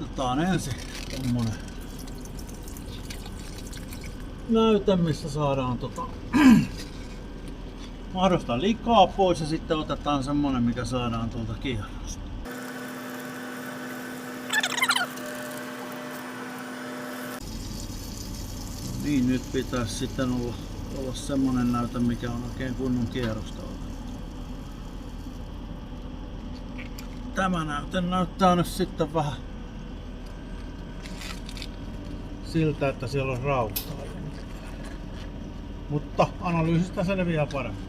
Otetaan ensin tommonen näyte, missä saadaan mahdollista likaa pois, ja sitten otetaan semmonen, mikä saadaan tuolta kierrosta. Niin, nyt pitäisi sitten olla semmonen näyte, mikä on oikein kunnon kierrosta. Tämä näyte näyttää nyt sitten vähän siltä, että siellä on rautaa. Mutta analyysistä selviää paremmin.